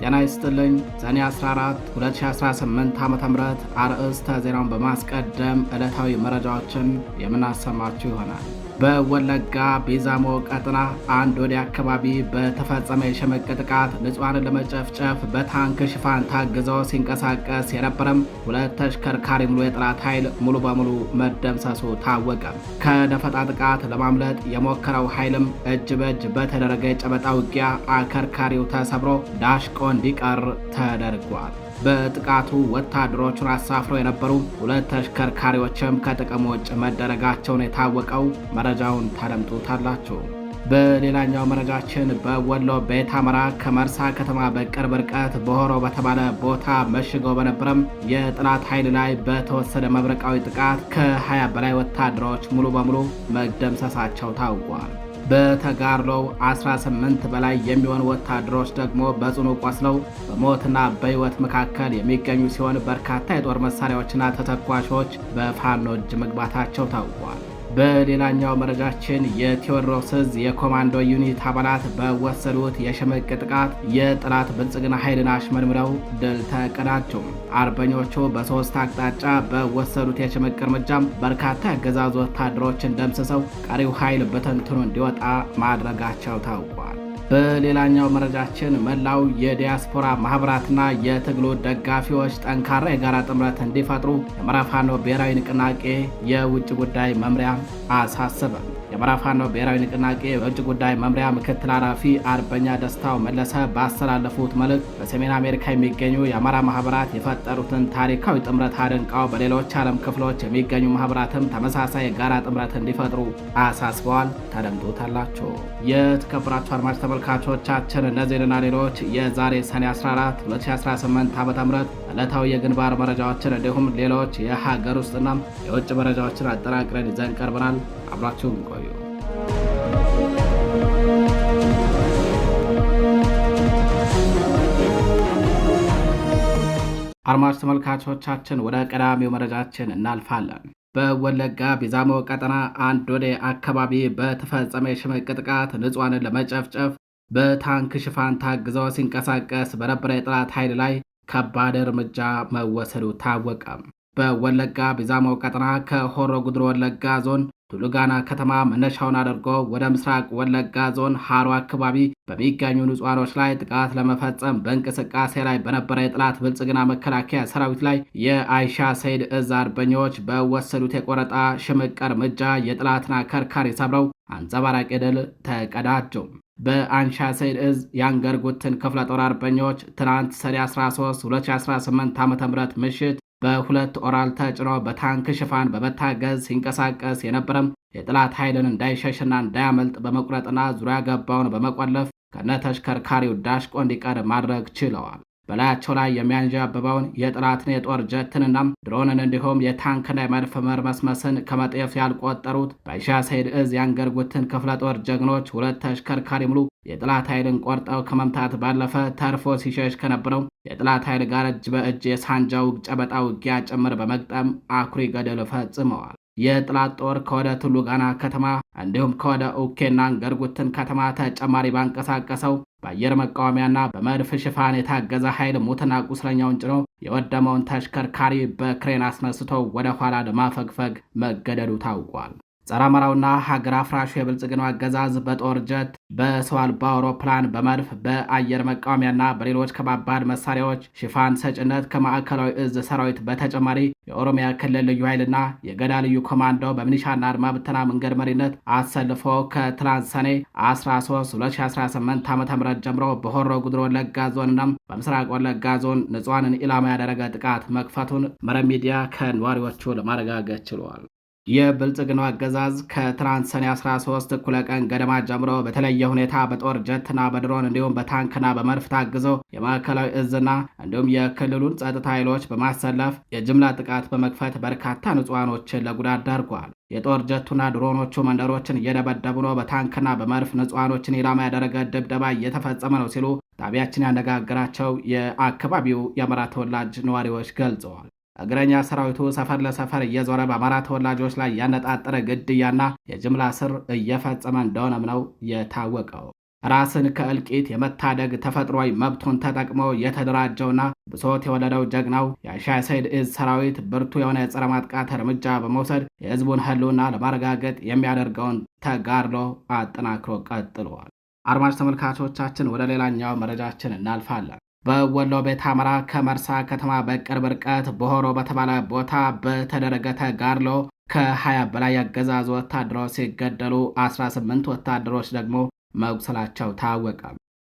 ጤና ይስጥልኝ። ሰኔ 14 2018 ዓ.ም አርዕስተ ዜናውን በማስቀደም ዕለታዊ መረጃዎችን የምናሰማችሁ ይሆናል። በወለጋ ቤዛሞ ቀጠና አንድ ወደ አካባቢ በተፈጸመ የሽምቅ ጥቃት ንጹሃንን ለመጨፍጨፍ በታንክ ሽፋን ታግዘው ሲንቀሳቀስ የነበረም ሁለት ተሽከርካሪ ሙሉ የጠላት ኃይል ሙሉ በሙሉ መደምሰሱ ታወቀ። ከደፈጣ ጥቃት ለማምለጥ የሞከረው ኃይልም እጅ በእጅ በተደረገ የጨበጣ ውጊያ አከርካሪው ተሰብሮ ዳሽቆ እንዲቀር ተደርጓል። በጥቃቱ ወታደሮቹን አሳፍረው የነበሩ ሁለት ተሽከርካሪዎችም ከጥቅም ውጭ መደረጋቸውን የታወቀው መረጃውን ታደምጡታላችሁ። በሌላኛው መረጃችን በወሎ ቤት አማራ ከመርሳ ከተማ በቅርብ ርቀት በሆሮ በተባለ ቦታ መሽገው በነበረም የጠላት ኃይል ላይ በተወሰደ መብረቃዊ ጥቃት ከ20 በላይ ወታደሮች ሙሉ በሙሉ መደምሰሳቸው ታውቋል። በተጋድሎው 18 በላይ የሚሆኑ ወታደሮች ደግሞ በጽኑ ቆስለው በሞትና በሕይወት መካከል የሚገኙ ሲሆን በርካታ የጦር መሳሪያዎችና ተተኳሾች በፋኖ እጅ መግባታቸው ታውቋል። በሌላኛው መረጃችን የቴዎድሮስ ዕዝ የኮማንዶ ዩኒት አባላት በወሰዱት የሽምቅ ጥቃት የጠላት ብልጽግና ኃይልን አሽመድምደው ድል ተቀዳጁ። አርበኞቹ በሶስት አቅጣጫ በወሰዱት የሽምቅ እርምጃም በርካታ የአገዛዙ ወታደሮችን ደምስሰው ቀሪው ኃይል በተንትኖ እንዲወጣ ማድረጋቸው ታውቋል። በሌላኛው መረጃችን መላው የዲያስፖራ ማህበራትና የትግሉ ደጋፊዎች ጠንካራ የጋራ ጥምረት እንዲፈጥሩ የአማራ ፋኖ ብሔራዊ ንቅናቄ የውጭ ጉዳይ መምሪያ አሳሰበ። የአማራ ፋኖ ብሔራዊ ንቅናቄ የውጭ ጉዳይ መምሪያ ምክትል ኃላፊ አርበኛ ደስታው መለሰ ባስተላለፉት መልእክት በሰሜን አሜሪካ የሚገኙ የአማራ ማህበራት የፈጠሩትን ታሪካዊ ጥምረት አድንቀው በሌሎች ዓለም ክፍሎች የሚገኙ ማህበራትም ተመሳሳይ የጋራ ጥምረት እንዲፈጥሩ አሳስበዋል። ታደምጡታላችሁ። የተከበራችሁ አድማጭ ተመልካቾቻችን እነዚህንና ሌሎች የዛሬ ሰኔ 14 2018 ዓ.ም ዕለታዊ የግንባር መረጃዎችን እንዲሁም ሌሎች የሀገር ውስጥና የውጭ መረጃዎችን አጠናቅረን ይዘን ቀርበናል። አብራችሁን ቆዩ። አድማጭ ተመልካቾቻችን ወደ ቀዳሚው መረጃችን እናልፋለን። በወለጋ ቤዛሞ ቀጠና አንድ ወደ አካባቢ በተፈጸመ የሽምቅ ጥቃት ንጹሃንን ለመጨፍጨፍ በታንክ ሽፋን ታግዘው ሲንቀሳቀስ በነበረ የጠላት ኃይል ላይ ከባድ እርምጃ መወሰዱ ታወቀ። በወለጋ ቤዛሞ ቀጠና ከሆሮ ጉድሮ ወለጋ ዞን ቱሉጋና ከተማ መነሻውን አድርጎ ወደ ምስራቅ ወለጋ ዞን ሃሮ አካባቢ በሚገኙ ንጹሃኖች ላይ ጥቃት ለመፈጸም በእንቅስቃሴ ላይ በነበረ የጠላት ብልጽግና መከላከያ ሰራዊት ላይ የአይሻ ሰይድ ዕዝ አርበኞች በወሰዱት የቆረጣ ሽምቅ እርምጃ የጠላትን አከርካሪ ሰብረው አንጸባራቂ ድል ተቀዳጁ። በአንሻ ሰይድ ዕዝ የአንገርጉትን ክፍለ ጦር አርበኞች ትናንት ሰኔ 13 2018 ዓ.ም ምሽት በሁለት ኦራል ተጭኖ በታንክ ሽፋን በመታገዝ ሲንቀሳቀስ የነበረም የጠላት ኃይልን እንዳይሸሽና እንዳያመልጥ በመቁረጥና ዙሪያ ገባውን በመቆለፍ ከነተሽከርካሪው ዳሽቆ እንዲቀር ማድረግ ችለዋል። በላያቸው ላይ የሚያንዣብበውን የጠላትን የጦር ጀትንና ድሮንን እንዲሁም የታንክና የመድፍ መርመስመስን ከመጤፍ ያልቆጠሩት በአይሻ ሰይድ ዕዝ የአንገርጉትን ክፍለ ጦር ጀግኖች ሁለት ተሽከርካሪ ሙሉ የጠላት ኃይልን ቆርጠው ከመምታት ባለፈ ተርፎ ሲሸሽ ከነበረው የጠላት ኃይል ጋር እጅ በእጅ የሳንጃው ጨበጣ ውጊያ ጭምር በመግጠም አኩሪ ገድል ፈጽመዋል። የጠላት ጦር ከወደ ቱሉጋና ከተማ እንዲሁም ከወደ ኡኬና አንገርጉትን ከተማ ተጨማሪ ባንቀሳቀሰው በአየር መቃወሚያና በመድፍ ሽፋን የታገዘ ኃይል ሙትና ቁስለኛውን ጭኖ የወደመውን ተሽከርካሪ በክሬን አስነስቶ ወደ ኋላ ለማፈግፈግ መገደዱ ታውቋል። ጸረ አማራውና ሀገር አፍራሹ የብልጽግናው አገዛዝ በጦር ጀት፣ በሰው አልባ አውሮፕላን፣ በመድፍ፣ በአየር መቃወሚያና በሌሎች ከባባድ መሳሪያዎች ሽፋን ሰጭነት ከማዕከላዊ ዕዝ ሰራዊት በተጨማሪ የኦሮሚያ ክልል ልዩ ኃይልና የገዳ ልዩ ኮማንዶ በሚኒሻና አድማ ብተና መንገድ መሪነት አሰልፎ ከትላንት ሰኔ 13 2018 ዓ.ም ጀምሮ በሆሮ ጉድሮ ወለጋ ዞንና በምስራቅ ወለጋ ዞን ንጹሃንን ኢላማ ያደረገ ጥቃት መክፈቱን መረብ ሚዲያ ከነዋሪዎቹ ለማረጋገጥ ችሏል። የብልጽግናው አገዛዝ ከትናንት ሰኔ 13 እኩለ ቀን ገደማ ጀምሮ በተለየ ሁኔታ በጦር ጀትና በድሮን እንዲሁም በታንክና በመድፍ ታግዘው የማዕከላዊ ዕዝና እንዲሁም የክልሉን ጸጥታ ኃይሎች በማሰለፍ የጅምላ ጥቃት በመክፈት በርካታ ንጹሃኖችን ለጉዳት ዳርጓል። የጦር ጀቱና ድሮኖቹ መንደሮችን እየደበደቡ ነው፣ በታንክና በመድፍ ንጹሃኖችን ኢላማ ያደረገ ድብደባ እየተፈጸመ ነው ሲሉ ጣቢያችን ያነጋገራቸው የአካባቢው የአማራ ተወላጅ ነዋሪዎች ገልጸዋል። እግረኛ ሰራዊቱ ሰፈር ለሰፈር እየዞረ በአማራ ተወላጆች ላይ ያነጣጠረ ግድያና የጅምላ ስር እየፈጸመ እንደሆነም ነው የታወቀው። ራስን ከእልቂት የመታደግ ተፈጥሯዊ መብቱን ተጠቅሞ የተደራጀውና ብሶት የወለደው ጀግናው የሻህ ሰይድ እዝ ሰራዊት ብርቱ የሆነ የጸረ ማጥቃት እርምጃ በመውሰድ የህዝቡን ህልውና ለማረጋገጥ የሚያደርገውን ተጋድሎ አጠናክሮ ቀጥሏል። አድማጭ ተመልካቾቻችን ወደ ሌላኛው መረጃችን እናልፋለን። በወሎ ቤት አማራ ከመርሳ ከተማ በቅርብ ርቀት በሆሮ በተባለ ቦታ በተደረገ ተጋድሎ ከ20 በላይ ያገዛዙ ወታደሮች ሲገደሉ 18 ወታደሮች ደግሞ መቁሰላቸው ታወቀ።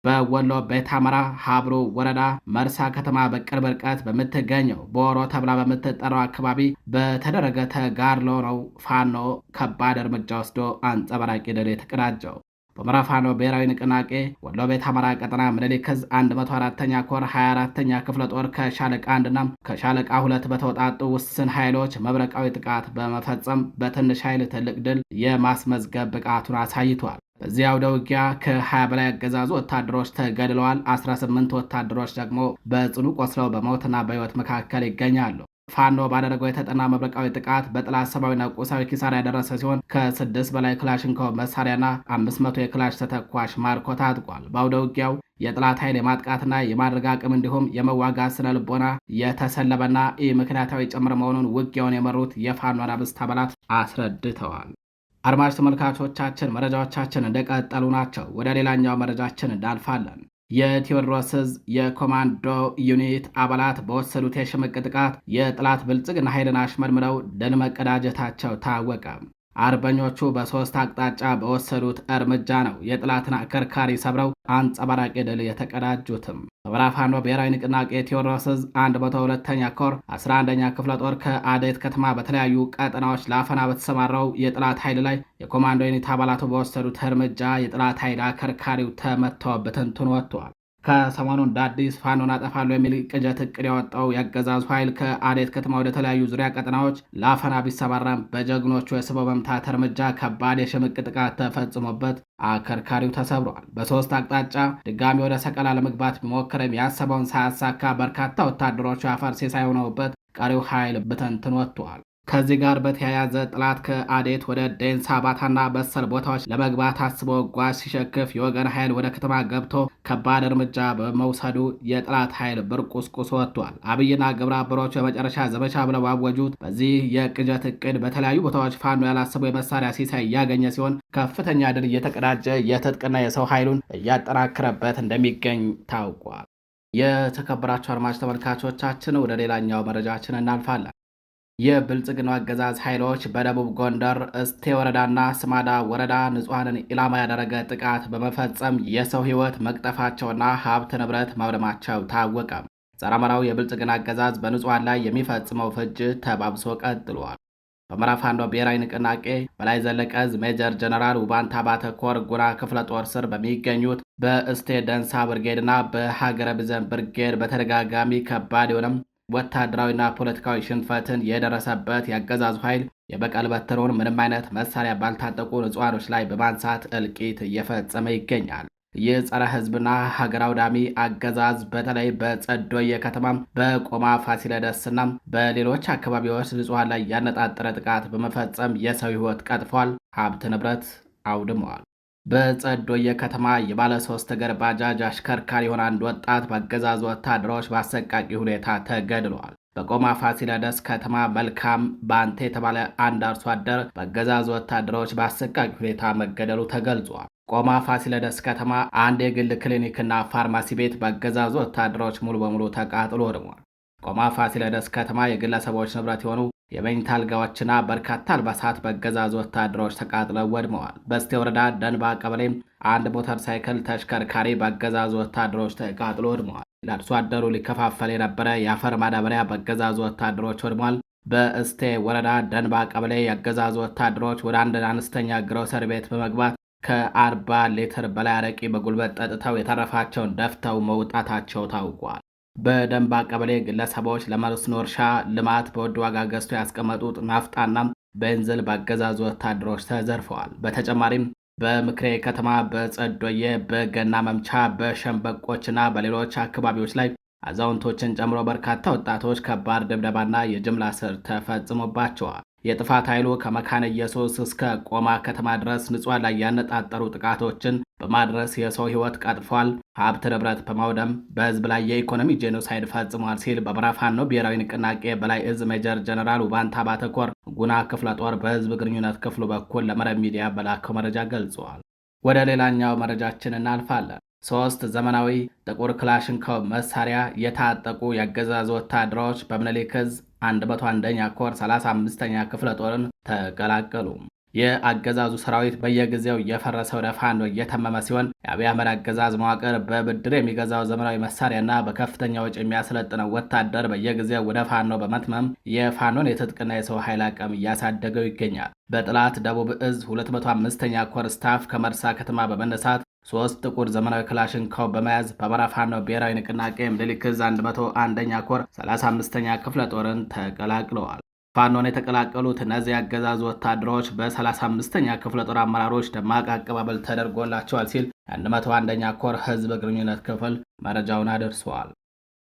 በወሎ ቤት አማራ ሀብሩ ወረዳ መርሳ ከተማ በቅርብ ርቀት በምትገኘው በሆሮ ተብላ በምትጠራው አካባቢ በተደረገ ተጋድሎ ነው ፋኖ ከባድ እርምጃ ወስዶ አንጸባራቂ ድል የተቀዳጀው። በአማራ ፋኖ ብሔራዊ ንቅናቄ ወሎ ቤት አማራ ቀጠና ምኒልክ ዕዝ 104ኛ ኮር 24ኛ ክፍለ ጦር ከሻለቃ 1ና ከሻለቃ 2 በተወጣጡ ውስን ኃይሎች መብረቃዊ ጥቃት በመፈጸም በትንሽ ኃይል ትልቅ ድል የማስመዝገብ ብቃቱን አሳይቷል። በዚህ አውደ ውጊያ ከ20 በላይ አገዛዙ ወታደሮች ተገድለዋል። 18 ወታደሮች ደግሞ በጽኑ ቆስለው በሞትና በሕይወት መካከል ይገኛሉ። ፋኖ ባደረገው የተጠና መብረቃዊ ጥቃት በጠላት ሰብአዊና ቁሳዊ ኪሳራ ያደረሰ ሲሆን ከ6 በላይ ክላሽንኮቭ መሳሪያና 500 የክላሽ ተተኳሽ ማርኮ ታጥቋል። በአውደ ውጊያው የጠላት ኃይል የማጥቃትና የማድረግ አቅም እንዲሁም የመዋጋት ስነ ልቦና የተሰለበና ምክንያታዊ ጭምር መሆኑን ውጊያውን የመሩት የፋኖ አናብስት አባላት አስረድተዋል። አድማጭ ተመልካቾቻችን መረጃዎቻችን እንደቀጠሉ ናቸው። ወደ ሌላኛው መረጃችን እናልፋለን። የቴዎድሮስ ዕዝ የኮማንዶ ዩኒት አባላት በወሰዱት የሽምቅ ጥቃት የጠላት ብልጽግና ኃይልን አሽመድምደው ድል መቀዳጀታቸው ታወቀ። አርበኞቹ በሶስት አቅጣጫ በወሰዱት እርምጃ ነው የጠላትን አከርካሪ ሰብረው አንጸባራቂ ድል የተቀዳጁትም። በአማራ ፋኖ ብሔራዊ ንቅናቄ ቴዎድሮስ ዕዝ 102ኛ ኮር 11ኛ ክፍለ ጦር ከአዴት ከተማ በተለያዩ ቀጠናዎች ለአፈና በተሰማራው የጠላት ኃይል ላይ የኮማንዶ ዩኒት አባላቱ በወሰዱት እርምጃ የጠላት ኃይል አከርካሪው ተመትቶ በትንትን ወጥቷል። ከሰሞኑ እንደ አዲስ ፋኖን አጠፋለሁ የሚል ቅጀት እቅድ ያወጣው የአገዛዙ ኃይል ከአዴት ከተማ ወደ ተለያዩ ዙሪያ ቀጠናዎች ለአፈና ቢሰማራም በጀግኖቹ የስበው መምታት እርምጃ ከባድ የሽምቅ ጥቃት ተፈጽሞበት አከርካሪው ተሰብሯል። በሶስት አቅጣጫ ድጋሚ ወደ ሰቀላ ለመግባት ቢሞክርም ያሰበውን ሳያሳካ በርካታ ወታደሮቹ አፈር ሲሳይ ሆነውበት ቀሪው ኃይል ብትንትን ወጥቷል። ከዚህ ጋር በተያያዘ ጠላት ከአዴት ወደ ዴንሳ ባታና በሰል ቦታዎች ለመግባት አስቦ ጓዝ ሲሸክፍ የወገን ኃይል ወደ ከተማ ገብቶ ከባድ እርምጃ በመውሰዱ የጠላት ኃይል ብርቁስቁስ ወጥቷል። አብይና ግብረ አበሮቹ የመጨረሻ ዘመቻ ብለው ባወጁት በዚህ የቅጀት እቅድ በተለያዩ ቦታዎች ፋኖ ያላሰበው የመሳሪያ ሲሳይ እያገኘ ሲሆን ከፍተኛ ድል እየተቀዳጀ የትጥቅና የሰው ኃይሉን እያጠናከረበት እንደሚገኝ ታውቋል። የተከበራቸው አድማጭ ተመልካቾቻችን ወደ ሌላኛው መረጃችን እናልፋለን። የብልጽግናው አገዛዝ ኃይሎች በደቡብ ጎንደር እስቴ ወረዳና ስማዳ ወረዳ ንጹሐንን ኢላማ ያደረገ ጥቃት በመፈጸም የሰው ሕይወት መቅጠፋቸውና ሀብት ንብረት ማውደማቸው ታወቀ። ጸረ አማራው የብልጽግና አገዛዝ በንጹሐን ላይ የሚፈጽመው ፍጅት ተባብሶ ቀጥሏል። በአማራ ፋኖ ብሔራዊ ንቅናቄ በላይ ዘለቀ ዕዝ ሜጀር ጀነራል ውባንታ ባተ ኮር ጉና ክፍለ ጦር ስር በሚገኙት በእስቴ ደንሳ ብርጌድና በሀገረ ብዘን ብርጌድ በተደጋጋሚ ከባድ የሆነም ወታደራዊና ፖለቲካዊ ሽንፈትን የደረሰበት የአገዛዙ ኃይል የበቀል በትሩን ምንም አይነት መሳሪያ ባልታጠቁ ንጹሐኖች ላይ በማንሳት እልቂት እየፈጸመ ይገኛል። ይህ ጸረ ሕዝብና ሀገር አውዳሚ አገዛዝ በተለይ በጸዶየ ከተማም በቆማ ፋሲለደስና በሌሎች አካባቢዎች ንጹሐን ላይ ያነጣጠረ ጥቃት በመፈጸም የሰው ሕይወት ቀጥፏል፣ ሀብት ንብረት አውድመዋል። በጸዶየ ከተማ የባለ 3 እግር ባጃጅ አሽከርካሪ የሆነ አንድ ወጣት በአገዛዙ ወታደሮች በአሰቃቂ ሁኔታ ተገድሏል። በቆማ ፋሲለደስ ከተማ መልካም ባንቴ የተባለ አንድ አርሶ አደር በአገዛዙ ወታደሮች በአሰቃቂ ሁኔታ መገደሉ ተገልጿል። ቆማ ፋሲለደስ ከተማ አንድ የግል ክሊኒክና ፋርማሲ ቤት በአገዛዙ ወታደሮች ሙሉ በሙሉ ተቃጥሎ ወድሟል። ቆማ ፋሲለደስ ከተማ የግለሰቦች ንብረት የሆኑ የመኝታ አልጋዎችና በርካታ አልባሳት በአገዛዙ ወታደሮች ተቃጥለው ወድመዋል። በእስቴ ወረዳ ደንባ ቀበሌም አንድ ሞተር ሳይክል ተሽከርካሪ በአገዛዙ ወታደሮች ተቃጥሎ ወድመዋል። ለአርሶ አደሩ ሊከፋፈል የነበረ የአፈር ማዳበሪያ በአገዛዙ ወታደሮች ወድሟል። በእስቴ ወረዳ ደንባ ቀበሌ የአገዛዙ ወታደሮች ወደ አንድ አነስተኛ ግሮሰሪ ቤት በመግባት ከ40 ሊትር በላይ አረቂ በጉልበት ጠጥተው የተረፋቸውን ደፍተው መውጣታቸው ታውቋል። በደንባ ቀበሌ ግለሰቦች ለመስኖ እርሻ ልማት በውድ ዋጋ ገዝቶ ያስቀመጡት ናፍጣና ቤንዝል በአገዛዙ ወታደሮች ተዘርፈዋል። በተጨማሪም በምክሬ ከተማ በጸዶየ በገና መምቻ በሸምበቆችና በሌሎች አካባቢዎች ላይ አዛውንቶችን ጨምሮ በርካታ ወጣቶች ከባድ ድብደባና የጅምላ እስር ተፈጽሞባቸዋል። የጥፋት ኃይሉ ከመካነ ኢየሱስ እስከ ቆማ ከተማ ድረስ ንጹሐን ላይ ያነጣጠሩ ጥቃቶችን በማድረስ የሰው ሕይወት ቀጥፏል፣ ሀብት ንብረት በማውደም በህዝብ ላይ የኢኮኖሚ ጄኖሳይድ ፈጽሟል ሲል በአማራ ፋኖ ብሔራዊ ንቅናቄ በላይ እዝ ሜጀር ጀነራል ውባንታ ባተኮር ጉና ክፍለ ጦር በህዝብ ግንኙነት ክፍሉ በኩል ለመረብ ሚዲያ በላከው መረጃ ገልጿል። ወደ ሌላኛው መረጃችን እናልፋለን። 3 ዘመናዊ ጥቁር ክላሽንኮቭ መሳሪያ የታጠቁ የአገዛዙ ወታደሮች በምኒልክ ዕዝ 101ኛ ኮር 35ኛ ክፍለ ጦርን ተቀላቀሉ። የአገዛዙ ሰራዊት በየጊዜው እየፈረሰ ወደ ፋኖ እየተመመ ሲሆን የአብይ አህመድ አገዛዝ መዋቅር በብድር የሚገዛው ዘመናዊ መሳሪያና በከፍተኛ ወጪ የሚያሰለጥነው ወታደር በየጊዜው ወደ ፋኖ በመትመም የፋኖን የትጥቅና የሰው ኃይል አቅም እያሳደገው ይገኛል። በጥላት ደቡብ ዕዝ 205ኛ ኮር ስታፍ ከመርሳ ከተማ በመነሳት 3 ጥቁር ዘመናዊ ክላሽንኮቭ በመያዝ በአማራ ፋኖ ብሔራዊ ንቅናቄ ምኒልክ ዕዝ 101ኛ ኮር 35ኛ ክፍለ ጦርን ተቀላቅለዋል። ፋኖን የተቀላቀሉት እነዚህ ያገዛዙ ወታደሮች በ35ኛ ክፍለ ጦር አመራሮች ደማቅ አቀባበል ተደርጎላቸዋል ሲል የ101ኛ ኮር ህዝብ ግንኙነት ክፍል መረጃውን አደርሰዋል።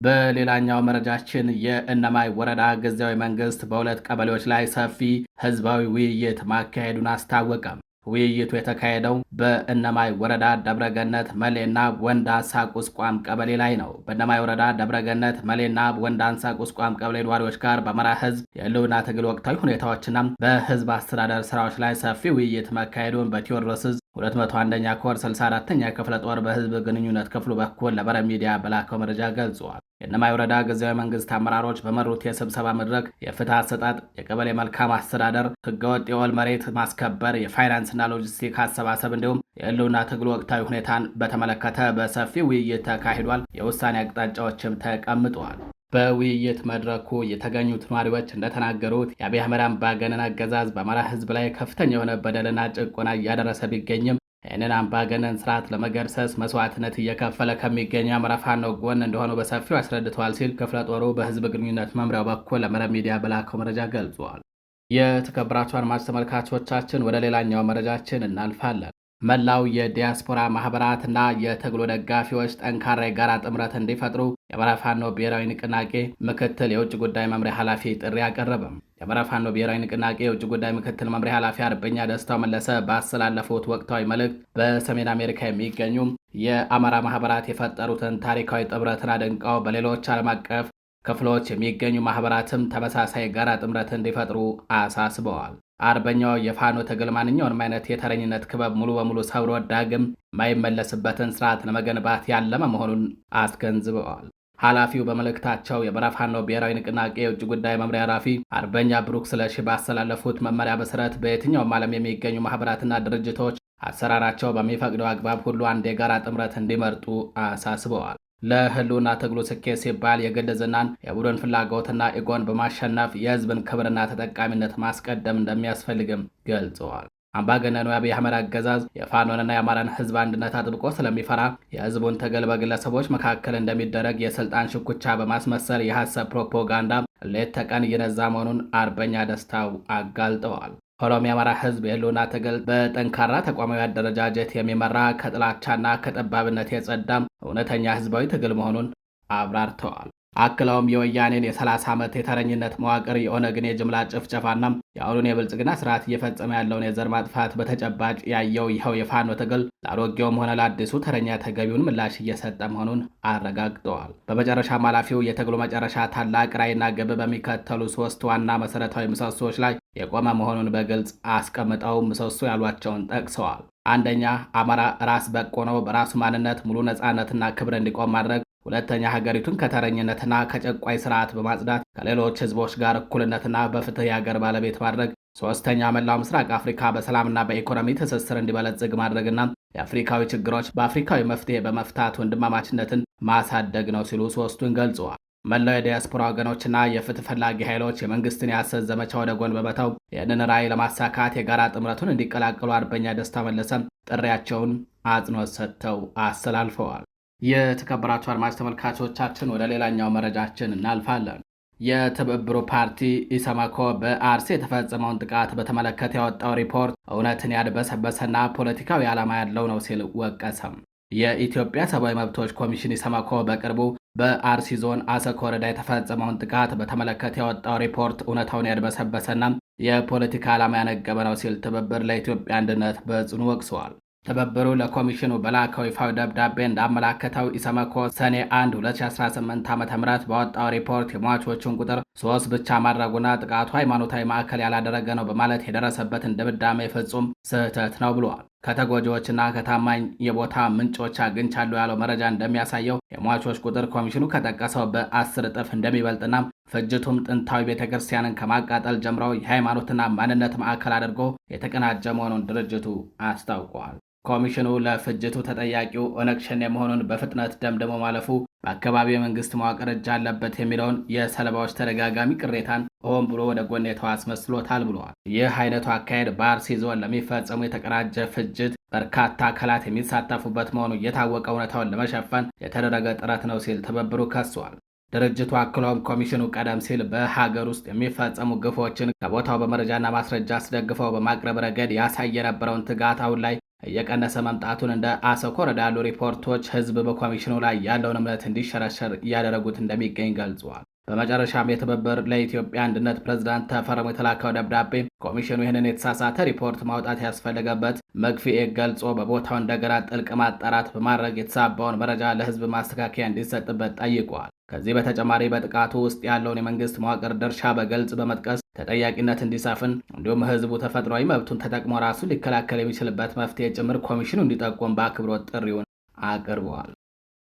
በሌላኛው መረጃችን የእነማይ ወረዳ ጊዜያዊ መንግስት በ2 ቀበሌዎች ላይ ሰፊ ህዝባዊ ውይይት ማካሄዱን አስታወቀም። ውይይቱ የተካሄደው በእነማይ ወረዳ ደብረገነት መሌና ወንዳንሳ ቁስቋም ቀበሌ ላይ ነው። በእነማይ ወረዳ ደብረገነት መሌና ወንዳንሳ ቁስቋም ቀበሌ ነዋሪዎች ጋር በአማራ ህዝብ የህልውና ትግል ወቅታዊ ሁኔታዎችና በህዝብ አስተዳደር ስራዎች ላይ ሰፊ ውይይት መካሄዱን በቴዎድሮስ ዕዝ 201ኛ ኮር 64ኛ ክፍለ ጦር በህዝብ ግንኙነት ክፍሉ በኩል ለመረብ ሚዲያ በላከው መረጃ ገልጿል። የእነማይ ወረዳ ጊዜያዊ መንግስት አመራሮች በመሩት የስብሰባ መድረክ የፍትህ አሰጣጥ፣ የቀበሌ መልካም አስተዳደር፣ ህገወጥ የወል መሬት ማስከበር፣ የፋይናንስና ሎጂስቲክ አሰባሰብ እንዲሁም የህልውና ትግል ወቅታዊ ሁኔታን በተመለከተ በሰፊ ውይይት ተካሂዷል። የውሳኔ አቅጣጫዎችም ተቀምጠዋል። በውይይት መድረኩ የተገኙት ነዋሪዎች እንደተናገሩት የአብይ አህመድ አምባገነን አገዛዝ በአማራ ህዝብ ላይ ከፍተኛ የሆነ በደልና ጭቆና እያደረሰ ቢገኝም ይህንን አምባገነን ስርዓት ለመገርሰስ መስዋዕትነት እየከፈለ ከሚገኝ አማራ ፋኖ ጎን እንደሆኑ በሰፊው አስረድተዋል ሲል ክፍለ ጦሩ በህዝብ ግንኙነት መምሪያው በኩል ለመረብ ሚዲያ በላከው መረጃ ገልጿል። የተከበራችሁ አድማጭ ተመልካቾቻችን ወደ ሌላኛው መረጃችን እናልፋለን። መላው የዲያስፖራ ማህበራትና የትግሉ ደጋፊዎች ጠንካራ የጋራ ጥምረት እንዲፈጥሩ የአማራ ፋኖ ብሔራዊ ንቅናቄ ምክትል የውጭ ጉዳይ መምሪያ ኃላፊ ጥሪ አቀረበም። የአማራ ፋኖ ብሔራዊ ንቅናቄ የውጭ ጉዳይ ምክትል መምሪያ ኃላፊ አርበኛ ደስታው መለሰ ባስተላለፉት ወቅታዊ መልእክት በሰሜን አሜሪካ የሚገኙ የአማራ ማህበራት የፈጠሩትን ታሪካዊ ጥምረትን አድንቀው በሌሎች ዓለም አቀፍ ክፍሎች የሚገኙ ማህበራትም ተመሳሳይ የጋራ ጥምረት እንዲፈጥሩ አሳስበዋል። አርበኛው የፋኖ ትግል ማንኛውንም አይነት የተረኝነት ክበብ ሙሉ በሙሉ ሰብሮ ዳግም የማይመለስበትን ስርዓት ለመገንባት ያለመ መሆኑን አስገንዝበዋል። ኃላፊው በመልእክታቸው የአማራ ፋኖ ብሔራዊ ንቅናቄ የውጭ ጉዳይ መምሪያ ኃላፊ አርበኛ ብሩክ ስለሺ ባስተላለፉት መመሪያ መሰረት በየትኛውም ዓለም የሚገኙ ማህበራትና ድርጅቶች አሰራራቸው በሚፈቅደው አግባብ ሁሉ አንድ የጋራ ጥምረት እንዲመርጡ አሳስበዋል። ለህልውና ትግሉ ስኬት ሲባል የግል ዝናን፣ የቡድን ፍላጎትና ኢጎን በማሸነፍ የህዝብን ክብርና ተጠቃሚነት ማስቀደም እንደሚያስፈልግም ገልጸዋል። አምባገነኑ የአብይ አህመድ አገዛዝ የፋኖንና የአማራን ህዝብ አንድነት አጥብቆ ስለሚፈራ የህዝቡን ትግል በግለሰቦች መካከል እንደሚደረግ የስልጣን ሽኩቻ በማስመሰል የሐሰብ ፕሮፓጋንዳ ሌት ተቀን እየነዛ መሆኑን አርበኛ ደስታው አጋልጠዋል። ሆኖም የአማራ ህዝብ የህልውና ትግል በጠንካራ ተቋማዊ አደረጃጀት የሚመራ ከጥላቻና ከጠባብነት የጸዳም እውነተኛ ህዝባዊ ትግል መሆኑን አብራርተዋል። አክለውም የወያኔን የ30 ዓመት የተረኝነት መዋቅር፣ የኦነግን የጅምላ ጭፍጨፋና የአሁኑን የብልጽግና ስርዓት እየፈጸመ ያለውን የዘር ማጥፋት በተጨባጭ ያየው ይኸው የፋኖ ትግል ለአሮጌውም ሆነ ለአዲሱ ተረኛ ተገቢውን ምላሽ እየሰጠ መሆኑን አረጋግጠዋል። በመጨረሻም ኃላፊው የትግሉ መጨረሻ ታላቅ ራዕይና ግብ በሚከተሉ 3 ዋና መሰረታዊ ምሰሶች ላይ የቆመ መሆኑን በግልጽ አስቀምጠው ምሰሶ ያሏቸውን ጠቅሰዋል። አንደኛ፣ አማራ ራስ በቅ ሆኖ በራሱ ማንነት ሙሉ ነፃነትና ክብር እንዲቆም ማድረግ። ሁለተኛ፣ ሀገሪቱን ከተረኝነትና ከጨቋይ ስርዓት በማጽዳት ከሌሎች ህዝቦች ጋር እኩልነትና በፍትህ የሀገር ባለቤት ማድረግ። ሶስተኛ፣ መላው ምስራቅ አፍሪካ በሰላምና በኢኮኖሚ ትስስር እንዲበለጽግ ማድረግና የአፍሪካዊ ችግሮች በአፍሪካዊ መፍትሄ በመፍታት ወንድማማችነትን ማሳደግ ነው ሲሉ ሶስቱን ገልጸዋል። መላው የዲያስፖራ ወገኖችና የፍትህ ፈላጊ ኃይሎች የመንግስትን የሐሰት ዘመቻ ወደ ጎን በመተው ይህንን ራዕይ ለማሳካት የጋራ ጥምረቱን እንዲቀላቀሉ አርበኛ ደስታ መለሰም ጥሪያቸውን አጽንኦት ሰጥተው አስተላልፈዋል። የተከበራችሁ አድማጭ ተመልካቾቻችን ወደ ሌላኛው መረጃችን እናልፋለን። የትብብሩ ፓርቲ ኢሰመኮ በአርሲ የተፈጸመውን ጥቃት በተመለከተ ያወጣው ሪፖርት እውነትን ያድበሰበሰና ፖለቲካዊ ዓላማ ያለው ነው ሲል ወቀሰም። የኢትዮጵያ ሰብአዊ መብቶች ኮሚሽን ኢሰመኮ በቅርቡ በአርሲ ዞን አሰኮ ወረዳ የተፈጸመውን ጥቃት በተመለከተ ያወጣው ሪፖርት እውነታውን ያድበሰበሰና የፖለቲካ ዓላማ ያነገበ ነው ሲል ትብብር ለኢትዮጵያ አንድነት በጽኑ ወቅሰዋል። ትብብሩ ለኮሚሽኑ በላከው ይፋዊ ደብዳቤ እንዳመላከተው ኢሰመኮ ሰኔ 1 2018 ዓ.ም ባወጣው ሪፖርት የሟቾቹን ቁጥር 3 ብቻ ማድረጉና ጥቃቱ ሃይማኖታዊ ማዕከል ያላደረገ ነው በማለት የደረሰበትን ድምዳሜ ፍጹም ስህተት ነው ብለዋል። ከተጎጂዎችና ከታማኝ የቦታ ምንጮች አግኝቻለሁ ያለው መረጃ እንደሚያሳየው የሟቾች ቁጥር ኮሚሽኑ ከጠቀሰው በ10 እጥፍ እንደሚበልጥና ፍጅቱም ጥንታዊ ቤተ ክርስቲያንን ከማቃጠል ጀምሮ የሃይማኖትና ማንነት ማዕከል አድርጎ የተቀናጀ መሆኑን ድርጅቱ አስታውቋል። ኮሚሽኑ ለፍጅቱ ተጠያቂው ኦነግ ሸኔ መሆኑን በፍጥነት ደምድሞ ማለፉ በአካባቢው የመንግስት መዋቅር እጅ አለበት የሚለውን የሰለባዎች ተደጋጋሚ ቅሬታን ሆን ብሎ ወደ ጎን የተው አስመስሎታል ብለዋል። ይህ አይነቱ አካሄድ በአርሲ ዞን ለሚፈጸሙ የተቀናጀ ፍጅት በርካታ አካላት የሚሳተፉበት መሆኑ እየታወቀ እውነታውን ለመሸፈን የተደረገ ጥረት ነው ሲል ትብብሩ ከሷል። ድርጅቱ አክሎም ኮሚሽኑ ቀደም ሲል በሀገር ውስጥ የሚፈጸሙ ግፎችን ከቦታው በመረጃና ማስረጃ አስደግፈው በማቅረብ ረገድ ያሳይ የነበረውን ትጋት አሁን ላይ እየቀነሰ መምጣቱን እንደ አሰኮ ወረዳ ያሉ ሪፖርቶች ህዝብ በኮሚሽኑ ላይ ያለውን እምነት እንዲሸረሸር እያደረጉት እንደሚገኝ ገልጿል። በመጨረሻም የትብብር ለኢትዮጵያ አንድነት ፕሬዝዳንት ተፈርሞ የተላከው ደብዳቤ ኮሚሽኑ ይህንን የተሳሳተ ሪፖርት ማውጣት ያስፈለገበት መግፊኤ ገልጾ በቦታው እንደገና ጥልቅ ማጣራት በማድረግ የተዛባውን መረጃ ለህዝብ ማስተካከያ እንዲሰጥበት ጠይቋል። ከዚህ በተጨማሪ በጥቃቱ ውስጥ ያለውን የመንግስት መዋቅር ድርሻ በግልጽ በመጥቀስ ተጠያቂነት እንዲሰፍን እንዲሁም ህዝቡ ተፈጥሯዊ መብቱን ተጠቅሞ ራሱን ሊከላከል የሚችልበት መፍትሄ ጭምር ኮሚሽኑ እንዲጠቆም በአክብሮት ጥሪውን አቅርበዋል።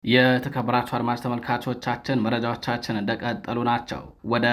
የተከበራችሁ አድማጭ ተመልካቾቻችን መረጃዎቻችን እንደቀጠሉ ናቸው። ወደ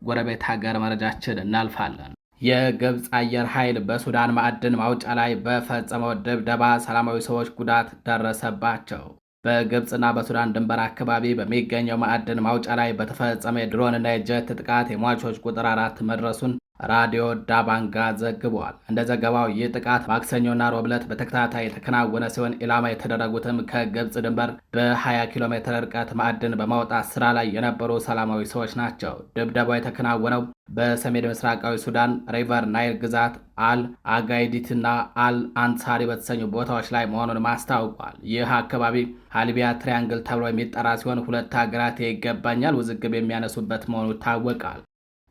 ጎረቤት ሀገር መረጃችን እናልፋለን። የግብፅ አየር ኃይል በሱዳን ማዕድን ማውጫ ላይ በፈጸመው ድብደባ ሰላማዊ ሰዎች ጉዳት ደረሰባቸው። በግብፅና በሱዳን ድንበር አካባቢ በሚገኘው ማዕድን ማውጫ ላይ በተፈጸመ የድሮንና የጀት ጥቃት የሟቾች ቁጥር 4 መድረሱን ራዲዮ ዳባንጋ ዘግቧል። እንደ ዘገባው ይህ ጥቃት ማክሰኞና ሮብ ዕለት በተከታታይ የተከናወነ ሲሆን ኢላማ የተደረጉትም ከግብፅ ድንበር በ20 ኪሎ ሜትር ርቀት ማዕድን በማውጣት ስራ ላይ የነበሩ ሰላማዊ ሰዎች ናቸው። ድብደባው የተከናወነው በሰሜን ምስራቃዊ ሱዳን ሪቨር ናይል ግዛት አል አጋይዲትና አል አንሳሪ በተሰኙ ቦታዎች ላይ መሆኑን አስታውቋል። ይህ አካባቢ ሃሊቢያ ትሪያንግል ተብሎ የሚጠራ ሲሆን ሁለት ሀገራት ይገባኛል ውዝግብ የሚያነሱበት መሆኑ ይታወቃል።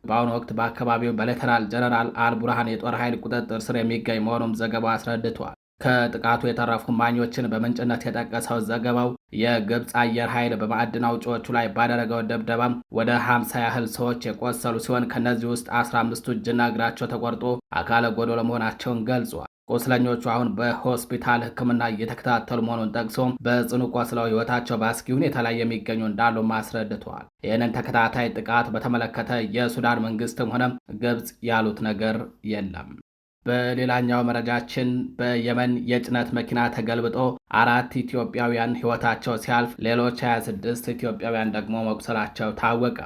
በአሁኑ ወቅት በአካባቢው በሌተናል ጀነራል አልቡርሃን የጦር ኃይል ቁጥጥር ስር የሚገኝ መሆኑም ዘገባው አስረድቷል። ከጥቃቱ የተረፉ ማኞችን በምንጭነት የጠቀሰው ዘገባው የግብፅ አየር ኃይል በማዕድን አውጪዎቹ ላይ ባደረገው ድብደባም ወደ 50 ያህል ሰዎች የቆሰሉ ሲሆን ከእነዚህ ውስጥ 15ቱ እጅና እግራቸው ተቆርጦ አካለ ጎዶሎ መሆናቸውን ገልጿል። ቁስለኞቹ አሁን በሆስፒታል ሕክምና እየተከታተሉ መሆኑን ጠቅሶ በጽኑ ቆስለው ሕይወታቸው በአስጊ ሁኔታ ላይ የሚገኙ እንዳሉም አስረድተዋል። ይህንን ተከታታይ ጥቃት በተመለከተ የሱዳን መንግስትም ሆነ ግብፅ ያሉት ነገር የለም። በሌላኛው መረጃችን በየመን የጭነት መኪና ተገልብጦ 4 ኢትዮጵያውያን ሕይወታቸው ሲያልፍ ሌሎች 26 ኢትዮጵያውያን ደግሞ መቁሰላቸው ታወቀ።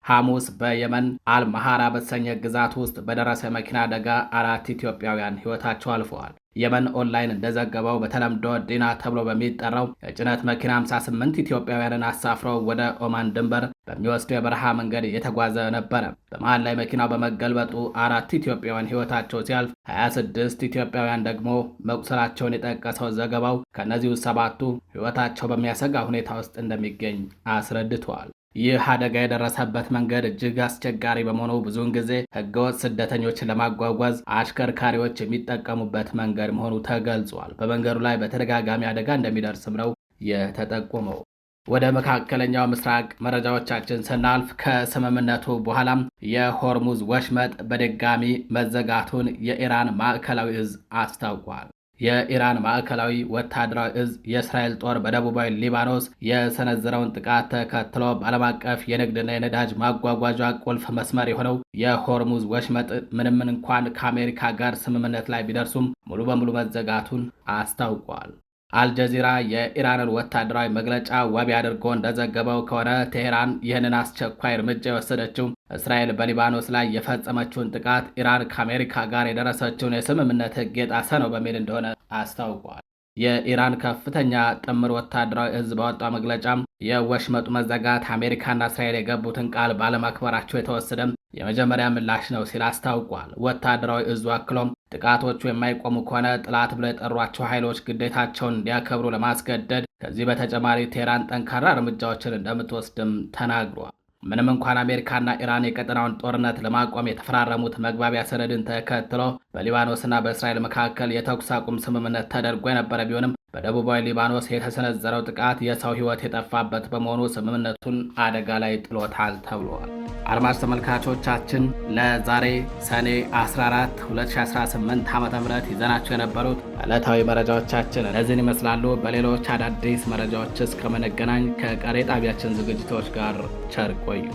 ሐሙስ በየመን አልማሃራ በተሰኘ ግዛት ውስጥ በደረሰ መኪና አደጋ 4 ኢትዮጵያውያን ሕይወታቸው አልፈዋል። የመን ኦንላይን እንደዘገበው በተለምዶ ዲና ተብሎ በሚጠራው የጭነት መኪና 58 ኢትዮጵያውያንን አሳፍረው ወደ ኦማን ድንበር በሚወስደው የበረሃ መንገድ የተጓዘ ነበረ። በመሃል ላይ መኪናው በመገልበጡ 4 ኢትዮጵያውያን ሕይወታቸው ሲያልፍ 26 ኢትዮጵያውያን ደግሞ መቁሰላቸውን የጠቀሰው ዘገባው ከእነዚህ ውስጥ 7ቱ ሕይወታቸው በሚያሰጋ ሁኔታ ውስጥ እንደሚገኝ አስረድተዋል። ይህ አደጋ የደረሰበት መንገድ እጅግ አስቸጋሪ በመሆኑ ብዙውን ጊዜ ህገወጥ ስደተኞችን ለማጓጓዝ አሽከርካሪዎች የሚጠቀሙበት መንገድ መሆኑ ተገልጿል። በመንገዱ ላይ በተደጋጋሚ አደጋ እንደሚደርስም ነው የተጠቆመው። ወደ መካከለኛው ምስራቅ መረጃዎቻችን ስናልፍ ከስምምነቱ በኋላም የሆርሙዝ ወሽመጥ በድጋሚ መዘጋቱን የኢራን ማዕከላዊ እዝ አስታውቋል። የኢራን ማዕከላዊ ወታደራዊ እዝ የእስራኤል ጦር በደቡባዊ ሊባኖስ የሰነዘረውን ጥቃት ተከትሎ በዓለም አቀፍ የንግድና የነዳጅ ማጓጓዣ ቁልፍ መስመር የሆነው የሆርሙዝ ወሽመጥ ምንም እንኳን ከአሜሪካ ጋር ስምምነት ላይ ቢደርሱም ሙሉ በሙሉ መዘጋቱን አስታውቋል። አልጀዚራ የኢራንን ወታደራዊ መግለጫ ዋቢ አድርጎ እንደዘገበው ከሆነ ቴሄራን ይህንን አስቸኳይ እርምጃ የወሰደችው እስራኤል በሊባኖስ ላይ የፈጸመችውን ጥቃት ኢራን ከአሜሪካ ጋር የደረሰችውን የስምምነት ሕግ የጣሰ ነው በሚል እንደሆነ አስታውቋል። የኢራን ከፍተኛ ጥምር ወታደራዊ እዝ ባወጣው መግለጫም የወሽመጡ መዘጋት አሜሪካና እስራኤል የገቡትን ቃል ባለማክበራቸው የተወሰደም የመጀመሪያ ምላሽ ነው ሲል አስታውቋል። ወታደራዊ እዙ አክሎም ጥቃቶቹ የማይቆሙ ከሆነ ጥላት ብለው የጠሯቸው ኃይሎች ግዴታቸውን እንዲያከብሩ ለማስገደድ ከዚህ በተጨማሪ ቴህራን ጠንካራ እርምጃዎችን እንደምትወስድም ተናግሯል። ምንም እንኳን አሜሪካና ኢራን የቀጠናውን ጦርነት ለማቆም የተፈራረሙት መግባቢያ ሰነድን ተከትሎ በሊባኖስና በእስራኤል መካከል የተኩስ አቁም ስምምነት ተደርጎ የነበረ ቢሆንም በደቡባዊ ሊባኖስ የተሰነዘረው ጥቃት የሰው ሕይወት የጠፋበት በመሆኑ ስምምነቱን አደጋ ላይ ጥሎታል ተብሏል። አድማጭ ተመልካቾቻችን ለዛሬ ሰኔ 14 2018 ዓ.ም ይዘናቸው የነበሩት ዕለታዊ መረጃዎቻችን እነዚህን ይመስላሉ። በሌሎች አዳዲስ መረጃዎች እስከምንገናኝ ከቀሪ ጣቢያችን ዝግጅቶች ጋር ቸር ቆዩ።